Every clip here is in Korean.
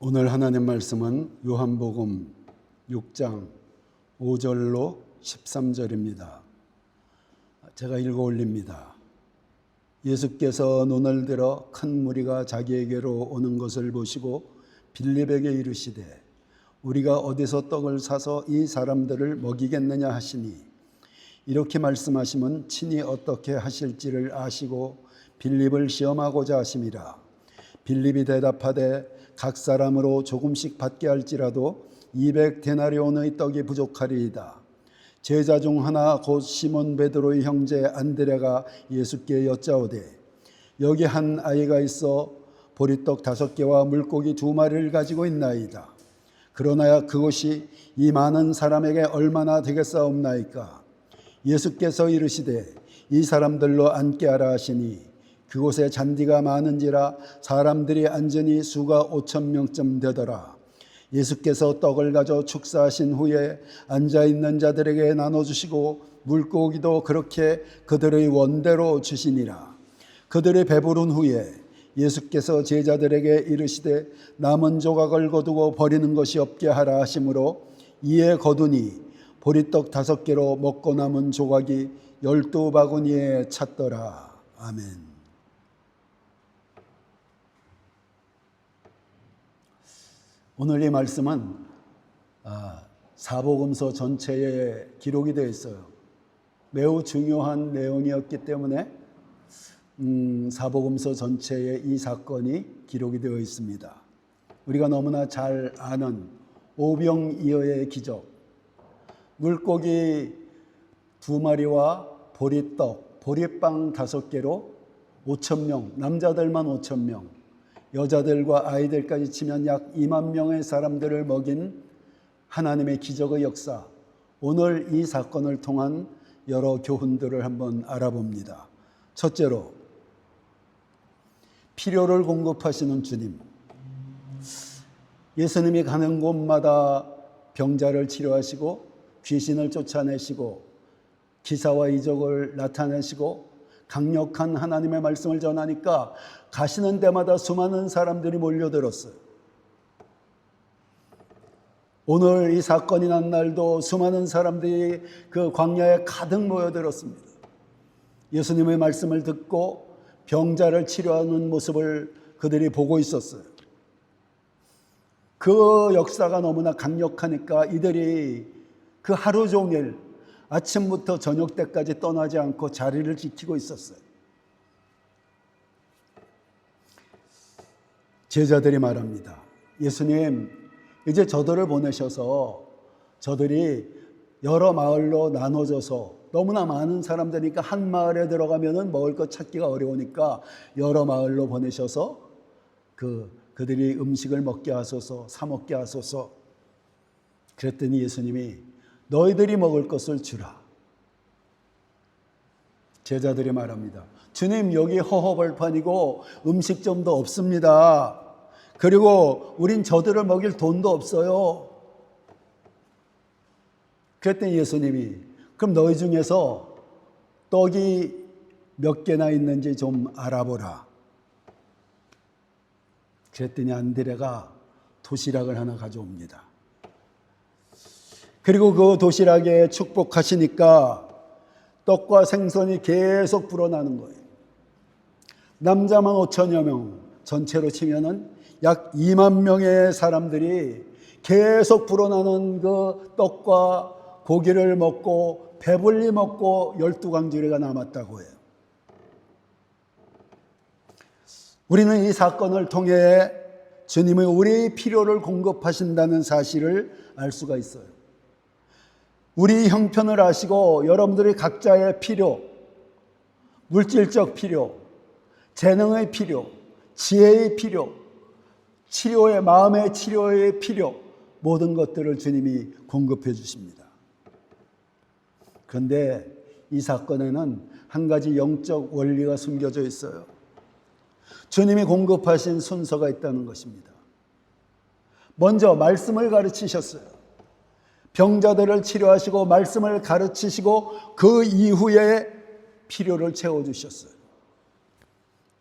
오늘 하나님 말씀은 요한복음 6장 5절로 13절입니다. 제가 읽어 올립니다. 예수께서 눈을 들어 큰 무리가 자기에게로 오는 것을 보시고 빌립에게 이르시되 우리가 어디서 떡을 사서 이 사람들을 먹이겠느냐 하시니, 이렇게 말씀하시면 친히 어떻게 하실지를 아시고 빌립을 시험하고자 하심이라. 빌립이 대답하되 각 사람으로 조금씩 받게 할지라도 200데나리온의 떡이 부족하리이다. 제자 중 하나 곧 시몬 베드로의 형제 안드레가 예수께 여짜오되 여기 한 아이가 있어 보리떡 5개와 물고기 2마리를 가지고 있나이다. 그러나 그것이 이 많은 사람에게 얼마나 되겠사옵나이까. 예수께서 이르시되 이 사람들로 앉게 하라 하시니 그곳에 잔디가 많은지라 사람들이 앉으니 수가 5,000명쯤 되더라. 예수께서 떡을 가져 축사하신 후에 앉아있는 자들에게 나눠주시고 물고기도 그렇게 그들의 원대로 주시니라. 그들이 배부른 후에 예수께서 제자들에게 이르시되 남은 조각을 거두고 버리는 것이 없게 하라 하시므로 이에 거두니 보리떡 5개로 먹고 남은 조각이 12바구니에 찼더라. 아멘. 오늘 이 말씀은 사복음서 전체에 기록이 되어 있어요. 매우 중요한 내용이었기 때문에 사복음서 전체에 이 사건이 기록이 되어 있습니다. 우리가 너무나 잘 아는 오병이어의 기적, 물고기 2마리와 보리떡, 보리빵 5개로 5,000명, 남자들만 5,000명, 여자들과 아이들까지 치면 약 2만 명의 사람들을 먹인 하나님의 기적의 역사, 오늘 이 사건을 통한 여러 교훈들을 한번 알아봅니다. 첫째로, 필요를 공급하시는 주님. 예수님이 가는 곳마다 병자를 치료하시고 귀신을 쫓아내시고 기사와 이적을 나타내시고 강력한 하나님의 말씀을 전하니까 가시는 데마다 수많은 사람들이 몰려들었어요. 오늘 이 사건이 난 날도 수많은 사람들이 그 광야에 가득 모여들었습니다. 예수님의 말씀을 듣고 병자를 치료하는 모습을 그들이 보고 있었어요. 그 역사가 너무나 강력하니까 이들이 그 하루 종일 아침부터 저녁 때까지 떠나지 않고 자리를 지키고 있었어요. 제자들이 말합니다. 예수님, 이제 저들을 보내셔서 저들이 여러 마을로 나눠져서 너무나 많은 사람들이니까 한 마을에 들어가면 먹을 것 찾기가 어려우니까 여러 마을로 보내셔서 그들이 음식을 먹게 하소서, 사 먹게 하소서. 그랬더니 예수님이 너희들이 먹을 것을 주라. 제자들이 말합니다. 주님, 여기 허허벌판이고 음식점도 없습니다. 그리고 우린 저들을 먹일 돈도 없어요. 그랬더니 예수님이 그럼 너희 중에서 떡이 몇 개나 있는지 좀 알아보라. 그랬더니 안드레가 도시락을 하나 가져옵니다. 그리고 그 도시락에 축복하시니까 떡과 생선이 계속 불어나는 거예요. 남자만 5천여 명, 전체로 치면은 약 2만 명의 사람들이 계속 불어나는 그 떡과 고기를 먹고 배불리 먹고 12강주리가 남았다고 해요. 우리는 이 사건을 통해 주님의 우리의 필요를 공급하신다는 사실을 알 수가 있어요. 우리 형편을 아시고 여러분들의 각자의 필요, 물질적 필요, 재능의 필요, 지혜의 필요, 치료의 마음의 치료의 필요, 모든 것들을 주님이 공급해 주십니다. 그런데 이 사건에는 한 가지 영적 원리가 숨겨져 있어요. 주님이 공급하신 순서가 있다는 것입니다. 먼저 말씀을 가르치셨어요. 병자들을 치료하시고 말씀을 가르치시고 그 이후에 필요를 채워주셨어요.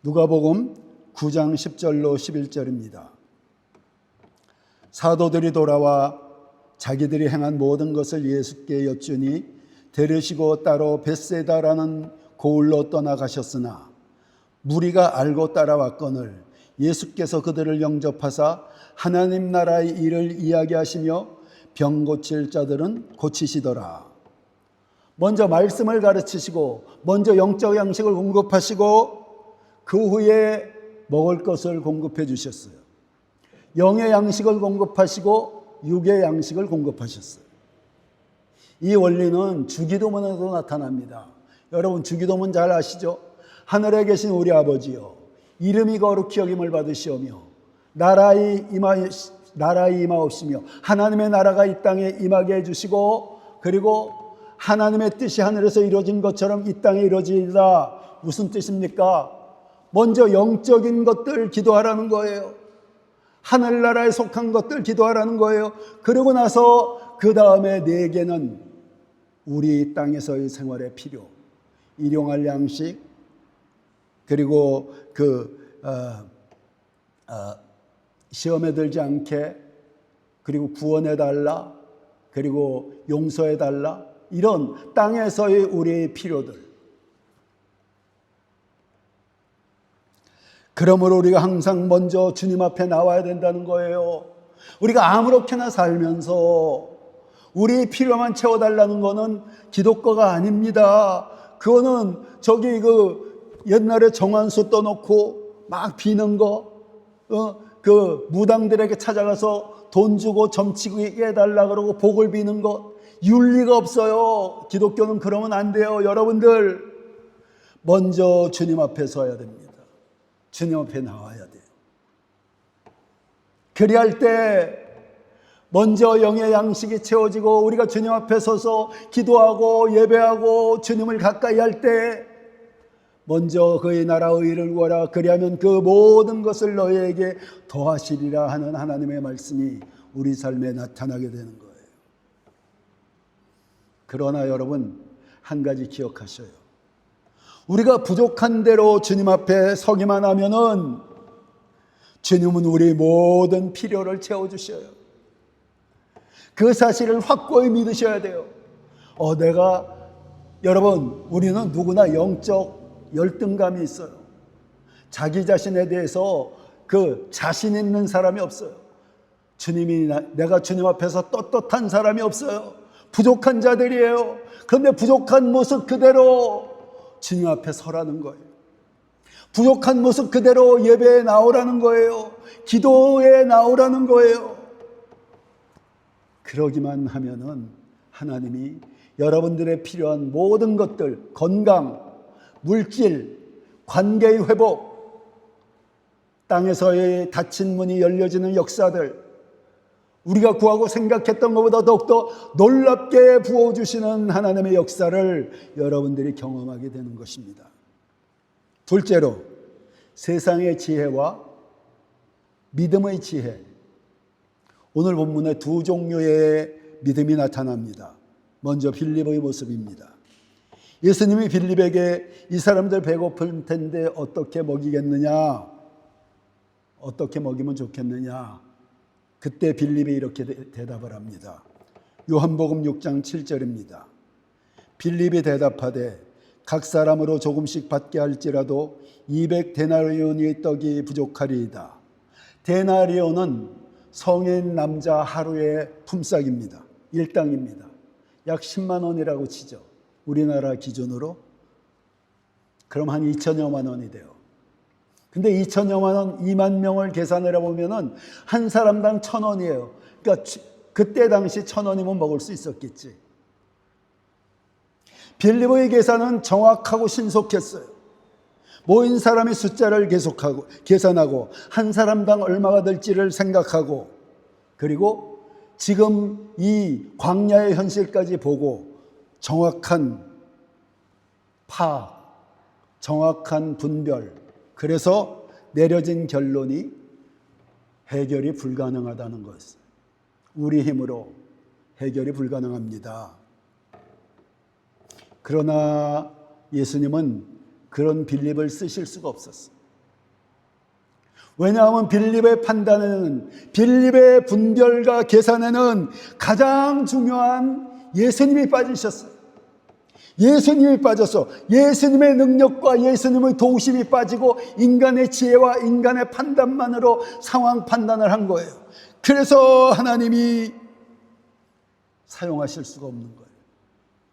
누가복음 9장 10절로 11절입니다. 사도들이 돌아와 자기들이 행한 모든 것을 예수께 여쭈니 데리시고 따로 벳세다라는 고을로 떠나가셨으나 무리가 알고 따라왔거늘 예수께서 그들을 영접하사 하나님 나라의 일을 이야기하시며 병 고칠 자들은 고치시더라. 먼저 말씀을 가르치시고 먼저 영적 양식을 공급하시고 그 후에 먹을 것을 공급해 주셨어요. 영의 양식을 공급하시고 육의 양식을 공급하셨어요. 이 원리는 주기도문에도 나타납니다. 여러분 주기도문 잘 아시죠? 하늘에 계신 우리 아버지여 이름이 거룩히 여김을 받으시오며 나라의 임하옵시며 하나님의 나라가 이 땅에 임하게 해주시고 그리고 하나님의 뜻이 하늘에서 이루어진 것처럼 이 땅에 이루어지리라. 무슨 뜻입니까? 먼저 영적인 것들 기도하라는 거예요. 하늘나라에 속한 것들 기도하라는 거예요. 그러고 나서 그 다음에 내게는 우리 땅에서의 생활에 필요, 일용할 양식, 그리고 시험에 들지 않게, 그리고 구원해달라, 그리고 용서해달라, 이런 땅에서의 우리의 필요들. 그러므로 우리가 항상 먼저 주님 앞에 나와야 된다는 거예요. 우리가 아무렇게나 살면서 우리의 필요만 채워달라는 거는 기독교가 아닙니다. 그거는 저기 옛날에 정한수 떠놓고 막 비는 거, 그 무당들에게 찾아가서 돈 주고 점치게 해달라 그러고 복을 비는 거, 윤리가 없어요. 기독교는 그러면 안 돼요. 여러분들 먼저 주님 앞에 서야 됩니다. 주님 앞에 나와야 돼요. 그리할 때 먼저 영의 양식이 채워지고 우리가 주님 앞에 서서 기도하고 예배하고 주님을 가까이 할 때 먼저 그의 나라의 일을 구하라. 그리하면 그 모든 것을 너희에게 더하시리라 하는 하나님의 말씀이 우리 삶에 나타나게 되는 거예요. 그러나 여러분 한 가지 기억하셔요. 우리가 부족한 대로 주님 앞에 서기만 하면은 주님은 우리 모든 필요를 채워주셔요. 그 사실을 확고히 믿으셔야 돼요. 여러분 우리는 누구나 영적 열등감이 있어요. 자기 자신에 대해서 그 자신 있는 사람이 없어요. 내가 주님 앞에서 떳떳한 사람이 없어요. 부족한 자들이에요. 그런데 부족한 모습 그대로 주님 앞에 서라는 거예요. 부족한 모습 그대로 예배에 나오라는 거예요. 기도에 나오라는 거예요. 그러기만 하면은 하나님이 여러분들의 필요한 모든 것들, 건강, 물질, 관계의 회복, 땅에서의 닫힌 문이 열려지는 역사들, 우리가 구하고 생각했던 것보다 더욱더 놀랍게 부어주시는 하나님의 역사를 여러분들이 경험하게 되는 것입니다. 둘째로 세상의 지혜와 믿음의 지혜. 오늘 본문에 두 종류의 믿음이 나타납니다. 먼저 빌립의 모습입니다. 예수님이 빌립에게 이 사람들 배고플 텐데 어떻게 먹이겠느냐? 어떻게 먹이면 좋겠느냐? 그때 빌립이 이렇게 대답을 합니다. 요한복음 6장 7절입니다. 빌립이 대답하되 각 사람으로 조금씩 받게 할지라도 200데나리온의 떡이 부족하리이다. 데나리온은 성인 남자 하루의 품삯입니다. 일당입니다. 약 10만 원이라고 치죠. 우리나라 기준으로. 그럼 한 2천여만 원이 돼요. 근데 2천여만 원, 2만 명을 계산을 해보면은 한 사람당 1,000원이에요. 그러니까 그때 당시 1,000원이면 먹을 수 있었겠지. 빌립의 계산은 정확하고 신속했어요. 모인 사람의 숫자를 계산하고 한 사람당 얼마가 될지를 생각하고 그리고 지금 이 광야의 현실까지 보고 정확한 파악, 정확한 분별, 그래서 내려진 결론이 해결이 불가능하다는 것. 우리 힘으로 해결이 불가능합니다. 그러나 예수님은 그런 빌립을 쓰실 수가 없었어요. 왜냐하면 빌립의 판단에는, 빌립의 분별과 계산에는 가장 중요한 예수님이 빠지셨어요. 예수님이 빠져서 예수님의 능력과 예수님의 도우심이 빠지고 인간의 지혜와 인간의 판단만으로 상황 판단을 한 거예요. 그래서 하나님이 사용하실 수가 없는 거예요.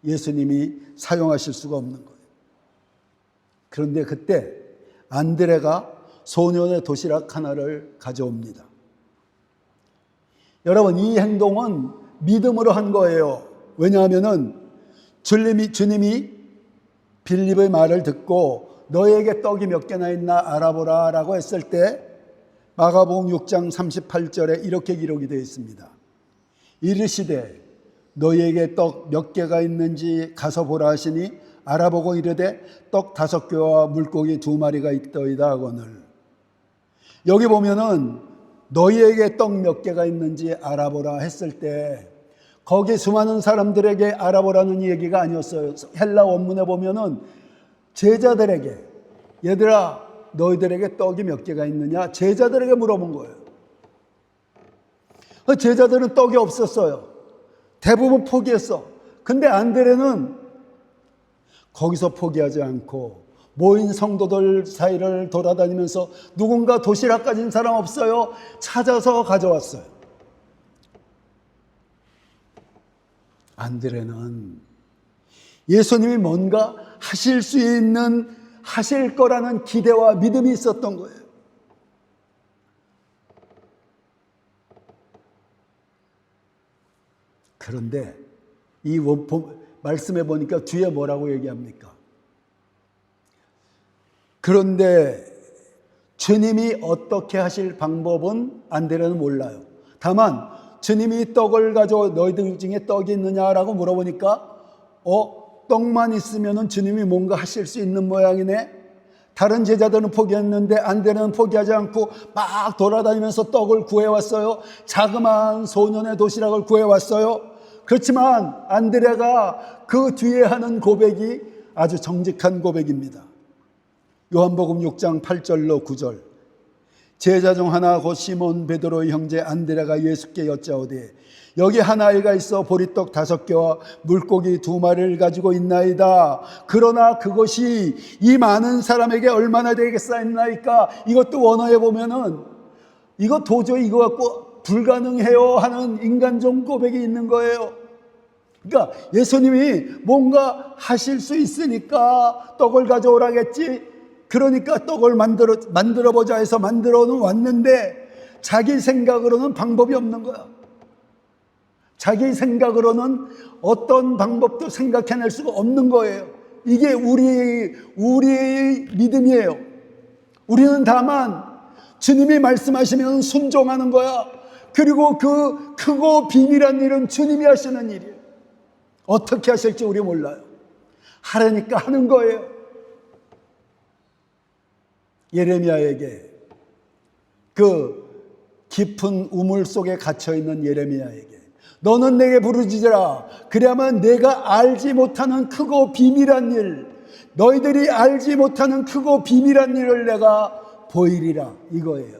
예수님이 사용하실 수가 없는 거예요. 그런데 그때 안드레가 소년의 도시락 하나를 가져옵니다. 여러분, 이 행동은 믿음으로 한 거예요. 왜냐하면은 주님이 빌립의 말을 듣고 너에게 떡이 몇 개나 있나 알아보라 라고 했을 때 마가복음 6장 38절에 이렇게 기록이 되어 있습니다. 이르시되 너희에게 떡 몇 개가 있는지 가서 보라 하시니 알아보고 이르되 떡 5개와 물고기 2마리가 있더이다 하거늘. 여기 보면은 너희에게 떡 몇 개가 있는지 알아보라 했을 때 거기 수많은 사람들에게 알아보라는 얘기가 아니었어요. 헬라 원문에 보면은 제자들에게, 얘들아 너희들에게 떡이 몇 개가 있느냐, 제자들에게 물어본 거예요. 제자들은 떡이 없었어요. 대부분 포기했어. 근데 안드레는 거기서 포기하지 않고 모인 성도들 사이를 돌아다니면서 누군가 도시락 가진 사람 없어요? 찾아서 가져왔어요. 안드레는 예수님이 뭔가 하실 수 있는, 하실 거라는 기대와 믿음이 있었던 거예요. 그런데 이 말씀해 보니까 뒤에 뭐라고 얘기합니까? 그런데 주님이 어떻게 하실 방법은 안드레는 몰라요. 다만 주님이 떡을 가져 너희들 중에 떡이 있느냐라고 물어보니까 떡만 있으면 주님이 뭔가 하실 수 있는 모양이네. 다른 제자들은 포기했는데 안드레는 포기하지 않고 막 돌아다니면서 떡을 구해왔어요. 자그마한 소년의 도시락을 구해왔어요. 그렇지만 안드레가 그 뒤에 하는 고백이 아주 정직한 고백입니다. 요한복음 6장 8절로 9절. 제자 중 하나 곧 시몬 베드로의 형제 안드레가 예수께 여짜오되 여기 한 아이가 있어 보리떡 5개와 물고기 2마리를 가지고 있나이다. 그러나 그것이 이 많은 사람에게 얼마나 되겠사옵나이까. 이것도 원어에 보면은 이거 도저히 이거 갖고 불가능해요 하는 인간적 고백이 있는 거예요. 그러니까 예수님이 뭔가 하실 수 있으니까 떡을 가져오라겠지. 그러니까 떡을 만들어 보자 해서 만들어는 왔는데 자기 생각으로는 방법이 없는 거야. 자기 생각으로는 어떤 방법도 생각해낼 수가 없는 거예요. 이게 우리의 믿음이에요. 우리는 다만 주님이 말씀하시면 순종하는 거야. 그리고 그 크고 비밀한 일은 주님이 하시는 일이에요. 어떻게 하실지 우리 몰라요. 하라니까 하는 거예요. 예레미야에게, 그 깊은 우물 속에 갇혀있는 예레미야에게 너는 내게 부르짖으라. 그래야만 내가 알지 못하는 크고 비밀한 일, 너희들이 알지 못하는 크고 비밀한 일을 내가 보이리라, 이거예요.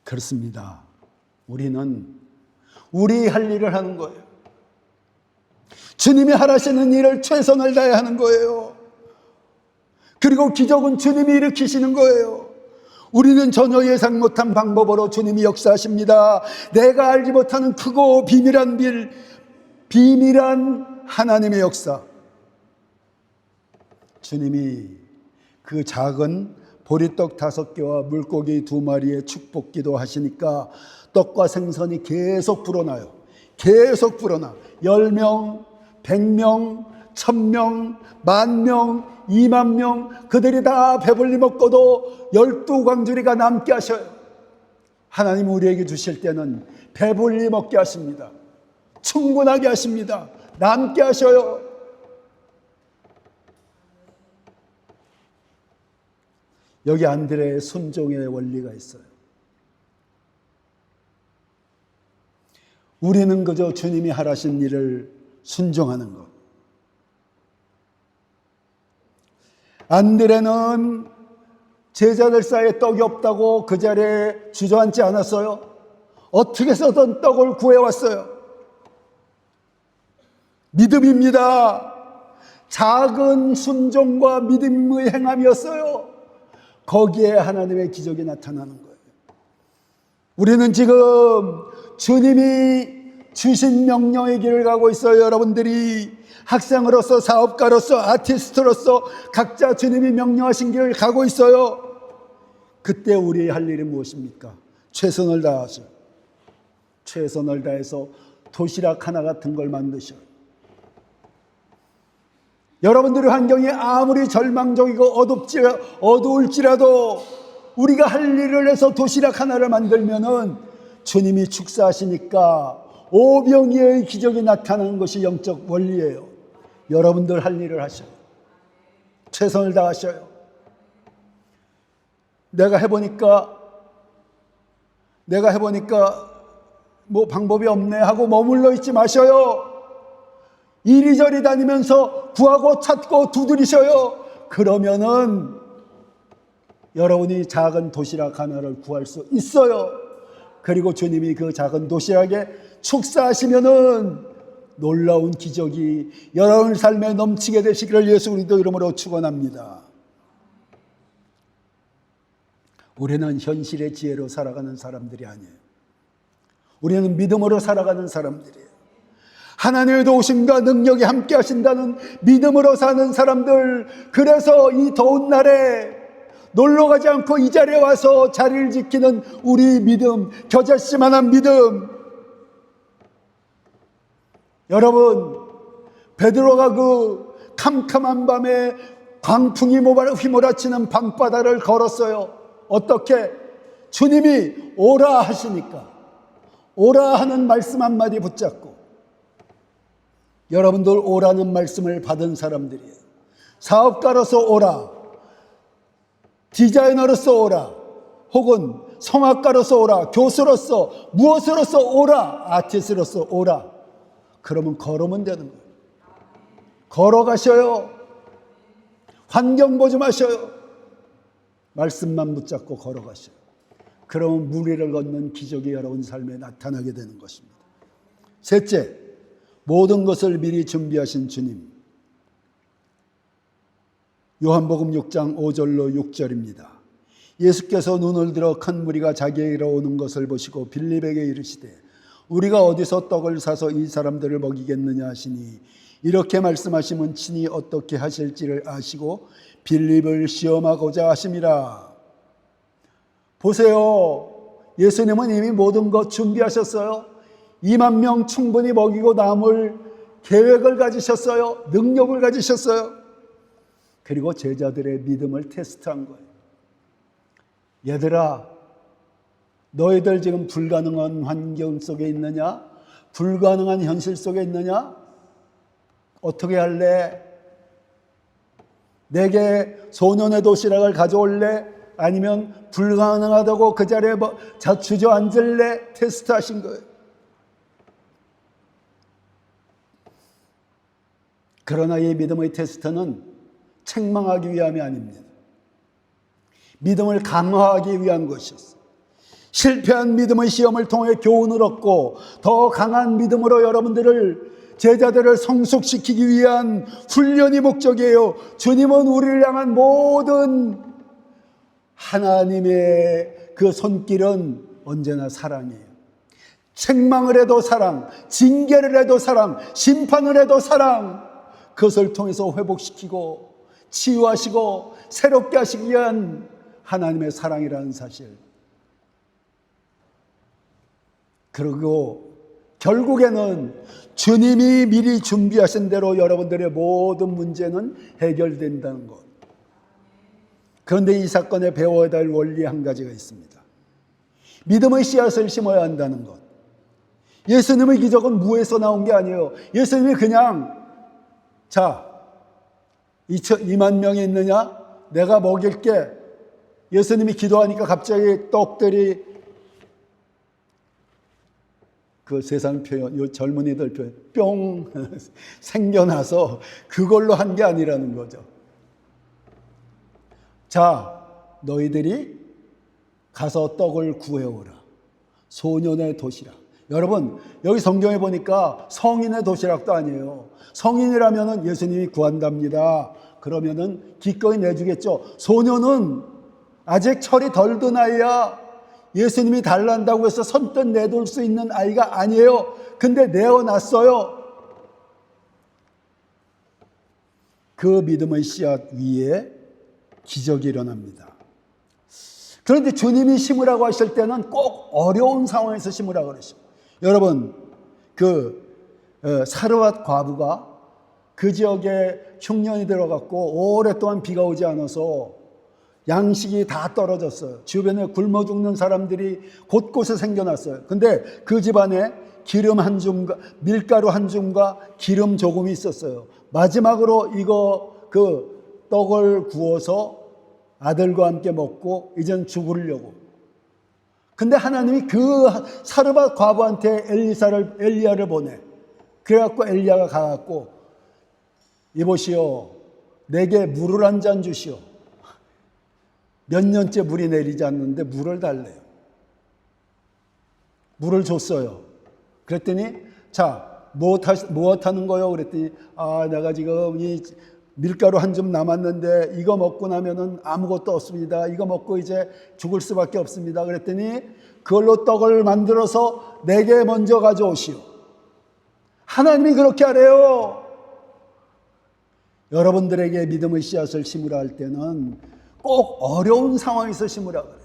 그렇습니다. 우리는 우리 할 일을 하는 거예요. 주님이 하라시는 일을 최선을 다해 하는 거예요. 그리고 기적은 주님이 일으키시는 거예요. 우리는 전혀 예상 못한 방법으로 주님이 역사하십니다. 내가 알지 못하는 크고 비밀한 하나님의 역사. 주님이 그 작은 보리떡 5개와 물고기 2마리의 축복기도 하시니까 떡과 생선이 계속 불어나요. 계속 불어나. 10명, 100명, 1000명, 10,000명, 20,000명, 그들이 다 배불리 먹고도 12광주리가 남게 하셔요. 하나님 우리에게 주실 때는 배불리 먹게 하십니다. 충분하게 하십니다. 남게 하셔요. 여기 안드레의 순종의 원리가 있어요. 우리는 그저 주님이 하라신 일을 순종하는 것. 안드레는 제자들 사이에 떡이 없다고 그 자리에 주저앉지 않았어요. 어떻게 해서든 떡을 구해왔어요. 믿음입니다. 작은 순종과 믿음의 행함이었어요. 거기에 하나님의 기적이 나타나는 거예요. 우리는 지금 주님이 주신 명령의 길을 가고 있어요. 여러분들이 학생으로서, 사업가로서, 아티스트로서 각자 주님이 명령하신 길을 가고 있어요. 그때 우리 할 일이 무엇입니까? 최선을 다하죠. 최선을 다해서 도시락 하나 같은 걸 만드셔요. 여러분들의 환경이 아무리 절망적이고 어두울지라도 우리가 할 일을 해서 도시락 하나를 만들면은 주님이 축사하시니까 오병이어의 기적이 나타나는 것이 영적 원리예요. 여러분들 할 일을 하셔요. 최선을 다하셔요. 내가 해보니까 뭐 방법이 없네 하고 머물러 있지 마셔요. 이리저리 다니면서 구하고 찾고 두드리셔요. 그러면은 여러분이 작은 도시락 하나를 구할 수 있어요. 그리고 주님이 그 작은 도시락에 축사하시면은 놀라운 기적이 여러분 삶에 넘치게 되시기를 예수 그리스도 이름으로 축원합니다. 우리는 현실의 지혜로 살아가는 사람들이 아니에요. 우리는 믿음으로 살아가는 사람들이에요. 하나님의 도우심과 능력이 함께 하신다는 믿음으로 사는 사람들. 그래서 이 더운 날에 놀러 가지 않고 이 자리에 와서 자리를 지키는 우리 믿음, 겨자씨만한 믿음. 여러분, 베드로가 그 캄캄한 밤에 광풍이 휘몰아치는 밤바다를 걸었어요. 어떻게? 주님이 오라 하시니까 오라 하는 말씀 한마디 붙잡고. 여러분들 오라는 말씀을 받은 사람들이에요. 사업가로서 오라, 디자이너로서 오라, 혹은 성악가로서 오라, 교수로서 무엇으로서 오라, 아티스트로서 오라. 그러면 걸으면 되는 거예요. 걸어가셔요. 환경 보지 마셔요. 말씀만 붙잡고 걸어가셔요. 그러면 무리를 걷는 기적이 여러분 삶에 나타나게 되는 것입니다. 셋째, 모든 것을 미리 준비하신 주님. 요한복음 6장 5절로 6절입니다. 예수께서 눈을 들어 큰 무리가 자기에게로 오는 것을 보시고 빌립에게 이르시되 우리가 어디서 떡을 사서 이 사람들을 먹이겠느냐 하시니 이렇게 말씀하시면 친히 어떻게 하실지를 아시고 빌립을 시험하고자 하심이라. 보세요. 예수님은 이미 모든 것 준비하셨어요. 2만 명 충분히 먹이고 남을 계획을 가지셨어요. 능력을 가지셨어요. 그리고 제자들의 믿음을 테스트한 거예요. 얘들아, 너희들 지금 불가능한 환경 속에 있느냐? 불가능한 현실 속에 있느냐? 어떻게 할래? 내게 소년의 도시락을 가져올래? 아니면 불가능하다고 그 자리에 주저앉을래? 테스트하신 거예요. 그러나 이 믿음의 테스트는 책망하기 위함이 아닙니다. 믿음을 강화하기 위한 것이었어요. 실패한 믿음의 시험을 통해 교훈을 얻고 더 강한 믿음으로 여러분들을, 제자들을 성숙시키기 위한 훈련이 목적이에요. 주님은 우리를 향한 모든 하나님의 그 손길은 언제나 사랑이에요. 책망을 해도 사랑, 징계를 해도 사랑, 심판을 해도 사랑. 그것을 통해서 회복시키고 치유하시고 새롭게 하시기 위한 하나님의 사랑이라는 사실. 그리고 결국에는 주님이 미리 준비하신 대로 여러분들의 모든 문제는 해결된다는 것. 그런데 이 사건에 배워야 될 원리 한 가지가 있습니다. 믿음의 씨앗을 심어야 한다는 것. 예수님의 기적은 무에서 나온 게 아니에요. 예수님이 그냥 2만 명이 있느냐? 내가 먹일게. 예수님이 기도하니까 갑자기 떡들이, 그 세상 표현, 요 젊은이들 표현, 뿅 생겨나서 그걸로 한 게 아니라는 거죠. 자, 너희들이 가서 떡을 구해오라. 소년의 도시락. 여러분, 여기 성경에 보니까 성인의 도시락도 아니에요. 성인이라면 예수님이 구한답니다. 그러면은 기꺼이 내주겠죠. 소년은 아직 철이 덜 든 아이야. 예수님이 달란다고 해서 선뜻 내둘 수 있는 아이가 아니에요. 근데 내어놨어요. 그 믿음의 씨앗 위에 기적이 일어납니다. 그런데 주님이 심으라고 하실 때는 꼭 어려운 상황에서 심으라고 그러시죠. 여러분, 사르밧 과부가 그 지역에 흉년이 들어갔고 오랫동안 비가 오지 않아서 양식이 다 떨어졌어요. 주변에 굶어 죽는 사람들이 곳곳에 생겨났어요. 근데 그 집안에 기름 한 줌과 밀가루 한 줌과 기름 조금이 있었어요. 마지막으로 그 떡을 구워서 아들과 함께 먹고 이젠 죽으려고. 근데 하나님이 그 사르밧 과부한테 엘리야를 보내. 그래갖고 엘리야가 가갖고 이보시오, 내게 물을 한 잔 주시오. 몇 년째 물이 내리지 않는데 물을 달래요. 물을 줬어요. 그랬더니 자, 무엇 하는 거요? 그랬더니 내가 지금 이 밀가루 한 줌 남았는데 이거 먹고 나면은 아무것도 없습니다. 이거 먹고 이제 죽을 수밖에 없습니다. 그랬더니 그걸로 떡을 만들어서 내게 먼저 가져오시오. 하나님이 그렇게 하래요. 여러분들에게 믿음의 씨앗을 심으라 할 때는 꼭 어려운 상황에서 심으라 그래요.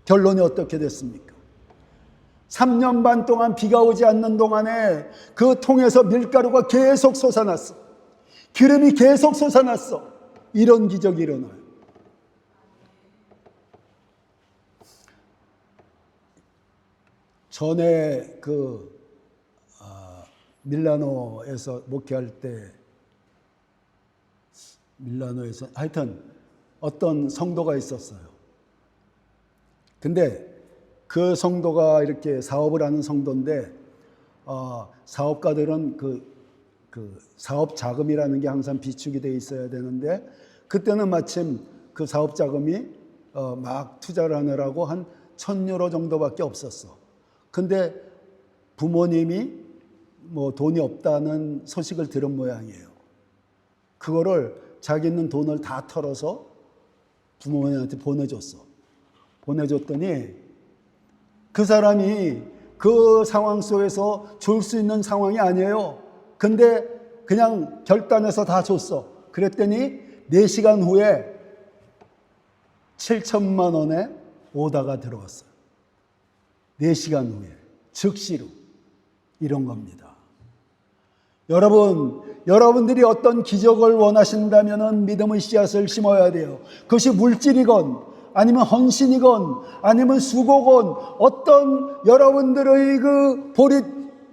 결론이 어떻게 됐습니까? 3년 반 동안 비가 오지 않는 동안에 그 통에서 밀가루가 계속 솟아났어. 기름이 계속 솟아났어. 이런 기적이 일어나요. 전에 밀라노에서 목회할 때 밀라노에서 하여튼 어떤 성도가 있었어요. 근데 그 성도가 이렇게 사업을 하는 성도인데 사업가들은 그 사업 자금이라는 게 항상 비축이 돼 있어야 되는데 그때는 마침 그 사업 자금이 막 투자를 하느라고 한 1,000유로 정도밖에 없었어. 근데 부모님이 뭐 돈이 없다는 소식을 들은 모양이에요. 그거를 자기는 돈을 다 털어서 부모님한테 보내줬어. 보내줬더니 그 사람이 그 상황 속에서 줄 수 있는 상황이 아니에요. 근데 그냥 결단해서 다 줬어. 그랬더니 4시간 후에 7천만 원의 오다가 들어왔어요. 4시간 후에 즉시로. 이런 겁니다. 여러분들이 어떤 기적을 원하신다면 믿음의 씨앗을 심어야 돼요. 그것이 물질이건 아니면 헌신이건 아니면 수고건 어떤 여러분들의 그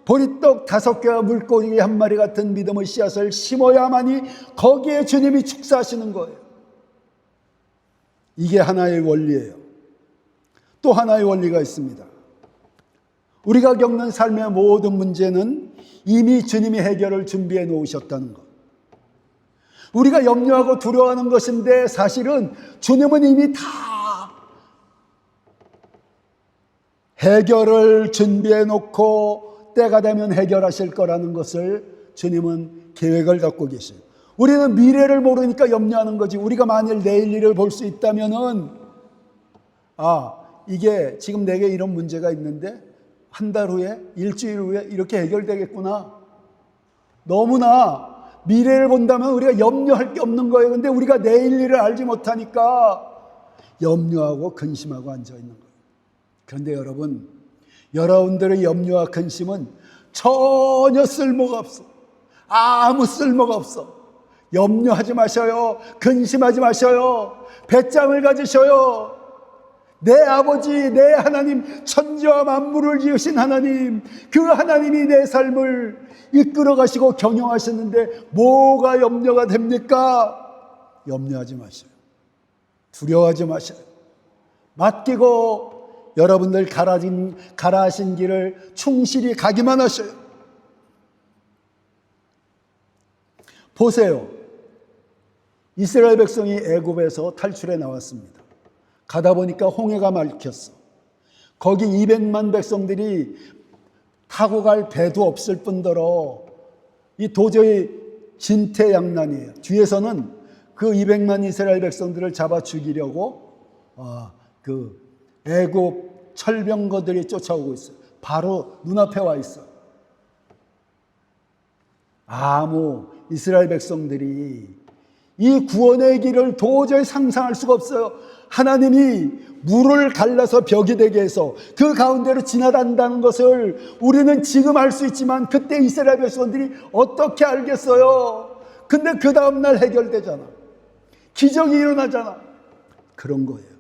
보리떡 5개와 물고기 1마리 같은 믿음의 씨앗을 심어야만이 거기에 주님이 축사하시는 거예요. 이게 하나의 원리예요. 또 하나의 원리가 있습니다. 우리가 겪는 삶의 모든 문제는 이미 주님이 해결을 준비해 놓으셨다는 것. 우리가 염려하고 두려워하는 것인데 사실은 주님은 이미 다 해결을 준비해 놓고 때가 되면 해결하실 거라는 것을 주님은 계획을 갖고 계셔요. 우리는 미래를 모르니까 염려하는 거지. 우리가 만일 내일 일을 볼 수 있다면은 이게 지금 내게 이런 문제가 있는데 한 달 후에, 일주일 후에 이렇게 해결되겠구나. 너무나 미래를 본다면 우리가 염려할 게 없는 거예요. 근데 우리가 내일 일을 알지 못하니까 염려하고 근심하고 앉아있는 거예요. 그런데 여러분들의 염려와 근심은 전혀 쓸모가 없어. 아무 쓸모가 없어. 염려하지 마셔요. 근심하지 마셔요. 배짱을 가지셔요. 내 아버지, 내 하나님, 천지와 만물을 지으신 하나님, 그 하나님이 내 삶을 이끌어 가시고 경영하시는데 뭐가 염려가 됩니까? 염려하지 마셔요. 두려워하지 마셔요. 맡기고 여러분들 가라하신 길을 충실히 가기만 하셔요. 보세요. 이스라엘 백성이 애굽에서 탈출해 나왔습니다. 가다 보니까 홍해가 막혔어. 거기 200만 백성들이 타고 갈 배도 없을 뿐더러 이 도저히 진퇴양난이에요. 뒤에서는 그 200만 이스라엘 백성들을 잡아 죽이려고 그 애굽 철병거들이 쫓아오고 있어요. 바로 눈앞에 와 있어요. 아무 이스라엘 백성들이 이 구원의 길을 도저히 상상할 수가 없어요. 하나님이 물을 갈라서 벽이 되게 해서 그 가운데로 지나간다는 것을 우리는 지금 알 수 있지만 그때 이스라엘 백성들이 어떻게 알겠어요? 근데 그 다음날 해결되잖아. 기적이 일어나잖아. 그런 거예요.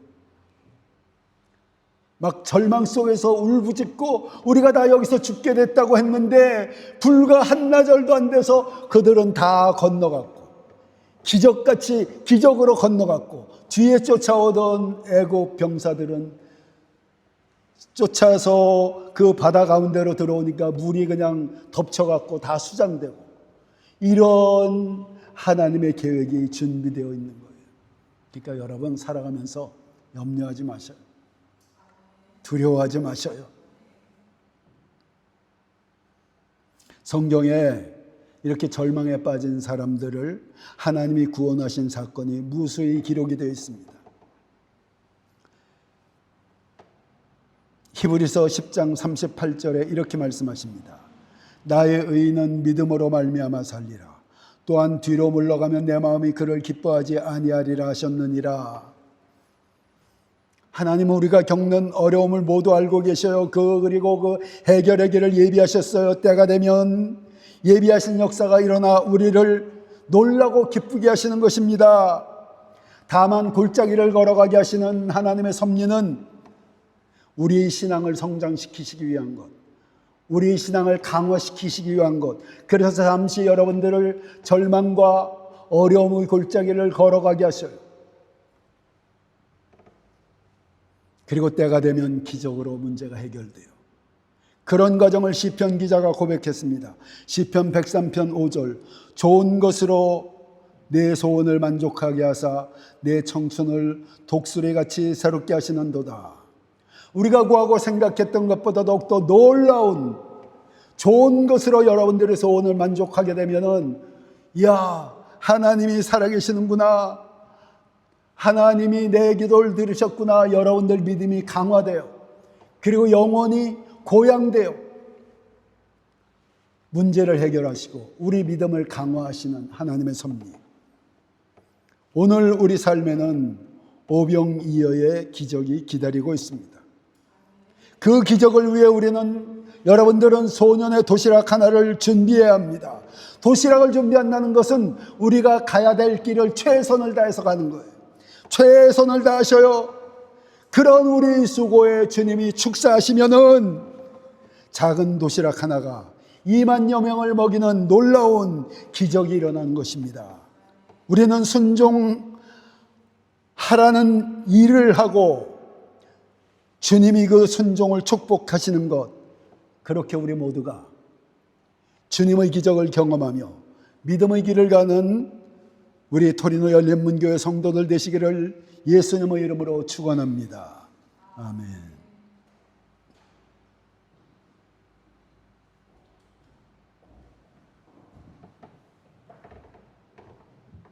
막 절망 속에서 울부짖고 우리가 다 여기서 죽게 됐다고 했는데 불과 한나절도 안 돼서 그들은 다 건너갔고 기적같이 기적으로 건너갔고 뒤에 쫓아오던 애굽 병사들은 쫓아서 그 바다 가운데로 들어오니까 물이 그냥 덮쳐갖고 다 수장되고 이런 하나님의 계획이 준비되어 있는 거예요. 그러니까 여러분 살아가면서 염려하지 마셔요. 두려워하지 마셔요. 성경에 이렇게 절망에 빠진 사람들을 하나님이 구원하신 사건이 무수히 기록이 되어 있습니다. 히브리서 10장 38절에 이렇게 말씀하십니다. 나의 의인은 믿음으로 말미암아 살리라. 또한 뒤로 물러가면 내 마음이 그를 기뻐하지 아니하리라 하셨느니라. 하나님은 우리가 겪는 어려움을 모두 알고 계셔요. 그리고 그 해결의 길을 예비하셨어요. 때가 되면 예비하신 역사가 일어나 우리를 놀라고 기쁘게 하시는 것입니다. 다만 골짜기를 걸어가게 하시는 하나님의 섭리는 우리의 신앙을 성장시키시기 위한 것, 우리의 신앙을 강화시키시기 위한 것. 그래서 잠시 여러분들을 절망과 어려움의 골짜기를 걸어가게 하셔요. 그리고 때가 되면 기적으로 문제가 해결돼요. 그런 과정을 시편 기자가 고백했습니다. 시편 103편 5절 좋은 것으로 내 소원을 만족하게 하사 내 청춘을 독수리같이 새롭게 하시는도다. 우리가 구하고 생각했던 것보다 더욱더 놀라운 좋은 것으로 여러분들의 소원을 만족하게 되면은 이야 하나님이 살아계시는구나, 하나님이 내 기도를 들으셨구나, 여러분들 믿음이 강화돼요. 그리고 영원히 고양돼요. 문제를 해결하시고 우리 믿음을 강화하시는 하나님의 섭리. 오늘 우리 삶에는 오병이어의 기적이 기다리고 있습니다. 그 기적을 위해 여러분들은 소년의 도시락 하나를 준비해야 합니다. 도시락을 준비한다는 것은 우리가 가야 될 길을 최선을 다해서 가는 거예요. 최선을 다하셔요. 그런 우리 수고에 주님이 축사하시면은 작은 도시락 하나가 2만여 명을 먹이는 놀라운 기적이 일어나는 것입니다. 우리는 순종하라는 일을 하고 주님이 그 순종을 축복하시는 것, 그렇게 우리 모두가 주님의 기적을 경험하며 믿음의 길을 가는 우리 토리노 열린문교회 성도들 되시기를 예수님의 이름으로 축원합니다. 아멘.